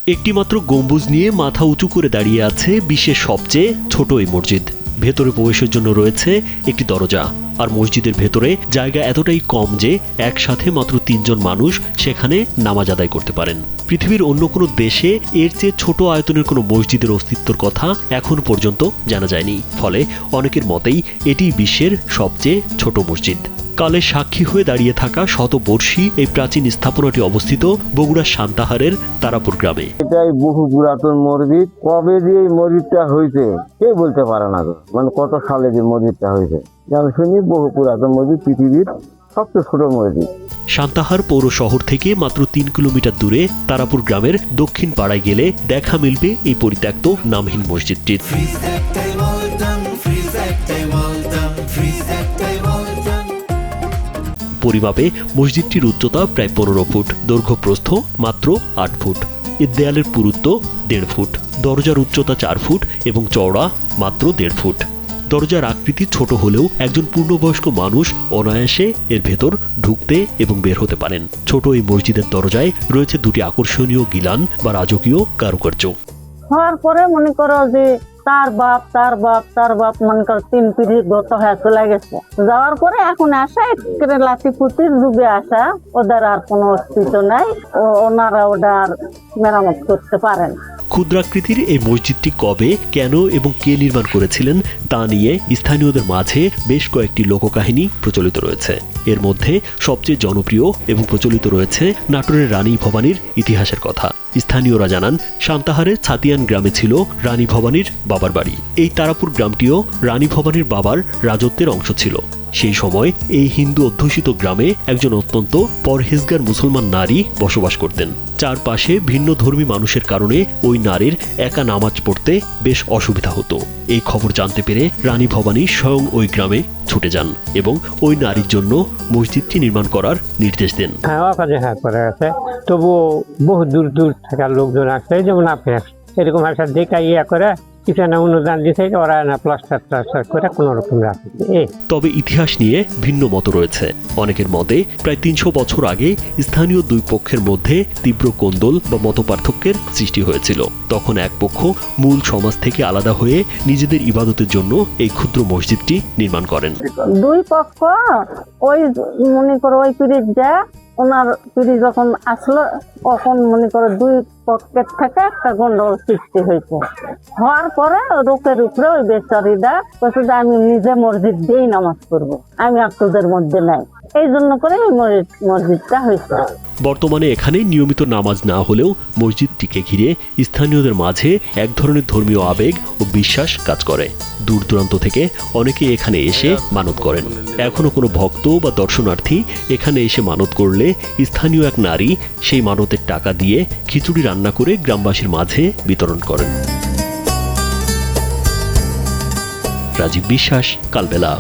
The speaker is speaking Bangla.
একটি মাত্র গম্বুজ নিয়ে মাথা উঁচু করে দাঁড়িয়ে আছে বিশ্বের সবচেয়ে ছোট এই মসজিদ। ভেতরে প্রবেশের জন্য রয়েছে একটি দরজা, আর মসজিদের ভেতরে জায়গা এতটাই কম যে একসাথে মাত্র 3 জন মানুষ সেখানে নামাজ আদায় করতে পারেন। পৃথিবীর অন্য কোনো দেশে এর চেয়ে ছোট আয়তনের কোনো মসজিদের অস্তিত্বর কথা এখন পর্যন্ত জানা যায়নি। ফলে অনেকের মতেই এটি বিশ্বের সবচেয়ে ছোট মসজিদ। কালের সাক্ষী হয়ে দাঁড়িয়ে থাকা শতবর্ষী এই প্রাচীন স্থাপনাটি অবস্থিত বগুড়ার সান্তাহারের তারাপুর গ্রামে। এটাই বহু পুরাতন মসজিদ। কবে দিয়ে এই মসজিদটা হয়েছে কে বলতে পারে না, মানে কত সালে যে মসজিদটা হয়েছে। আমি শুনি বহু পুরাতন মসজিদ, পৃথিবীর সবচেয়ে ছোট মসজিদ। সান্তাহার পৌর শহর থেকে মাত্র 3 কিলোমিটার দূরে তারাপুর গ্রামের দক্ষিণ পাড়ায় গেলে দেখা মিলবে এই পরিত্যক্ত নামহীন মসজিদটির। পরিমাপে মসজিদটির উচ্চতা প্রায় 15 ফুট, দৈর্ঘ্য প্রস্থ মাত্র 8 ফুট। এর দেয়ালের পুরুত্ব 1.5 ফুট, দরজার উচ্চতা 4 ফুট এবং চওড়া মাত্র 1.5 ফুট। দরজার আকৃতি ছোট হলেও একজন পূর্ণবয়স্ক মানুষ অনায়াসে এর ভেতর ঢুকতে এবং বের হতে পারেন। ছোট এই মসজিদের দরজায় রয়েছে 2টি আকর্ষণীয় গিলান বা রাজকীয় কারুকার্য। হওয়ার পরে মনে করো যে তার বাপ মনে করো 3 পিঢ়ি গত হয়ে চলে গেছে। যাওয়ার পরে এখন আসা একেবারে লাঠিপুতির যুগে আসা, ওদের আর কোনো অস্তিত্ব নাই, ওনারা ওটার মেরামত করতে পারেন। ক্ষুদ্রাকৃতির এই মসজিদটি কবে, কেন এবং কে নির্মাণ করেছিলেন তা নিয়ে স্থানীয়দের মাঝে বেশ কয়েকটি লোককাহিনী প্রচলিত রয়েছে। এর মধ্যে সবচেয়ে জনপ্রিয় এবং প্রচলিত রয়েছে নাটোরের রানী ভবানীর ইতিহাসের কথা। স্থানীয়রা জানান, সান্তাহারের ছাতিয়ান গ্রামে ছিল রানী ভবানীর বাবার বাড়ি। এই তারাপুর গ্রামটিও রানী ভবানীর বাবার রাজত্বের অংশ ছিল। সেই সময় এই হিন্দু অধ্যুষিত গ্রামে একজন অত্যন্ত পরহেজগার মুসলমান নারী বসবাস করতেন। চারপাশে ভিন্ন ধর্মী মানুষের কারণে ওই নারীর একা নামাজ পড়তে বেশ অসুবিধা হতো। এই খবর জানতে পেরে রানী ভবানী স্বয়ং ওই গ্রামে ছুটে যান এবং ওই নারীর জন্য মসজিদটি নির্মাণ করার নির্দেশ দেন। তবুও বহু দূর দূর থাকার লোকজন আসছে, যেমন আপনি এরকম ভাষা দেখা করে অনুদান দিতে ওরা না প্লাস্টার করে কোন রকম রাখে। তবে ইতিহাস নিয়ে ভিন্ন মত রয়েছে। অনেকের মতে প্রায় 300 বছর আগে স্থানীয় দুই পক্ষের মধ্যে তীব্র কোন্দল বা মতপার্থক্যের সৃষ্টি হয়েছিল। তখন এক পক্ষ মূল সমাজ থেকে আলাদা হয়ে নিজেদের ইবাদতের জন্য এই ক্ষুদ্র মসজিদটি নির্মাণ করেন। দুই পক্ষ ওই মনে করো ওই পিরিয়ড যা ওনার পিড়ি যখন আসলো তখন মনে করো দুই পক্ষের থেকে একটা গন্ডগোল সৃষ্টি হয়েছে। হওয়ার পরে রোকের উপরে ওই বেচারিটা বলছে যে আমি নিজে মসজিদ দিয়েই নামাজ পড়বো, আমি আপনাদের মধ্যে নাই। এই জন্য করে মসজিদটা হয়েছে। বর্তমানে এখানে নিয়মিত নামাজ না হলেও মসজিদটিকে ঘিরে স্থানীয়দের মাঝে এক ধরনের ধর্মীয় আবেগ ও বিশ্বাস কাজ করে। দূর দূরান্ত থেকে অনেকে এখানে এসে মানত করেন। এখনো কোনো ভক্ত বা দর্শনার্থী এখানে এসে মানত করলে স্থানীয় এক নারী সেই মানতের টাকা দিয়ে খিচুড়ি রান্না করে গ্রামবাসীর মাঝে বিতরণ করেন। রাজীব বিশ্বাস, কালবেলা।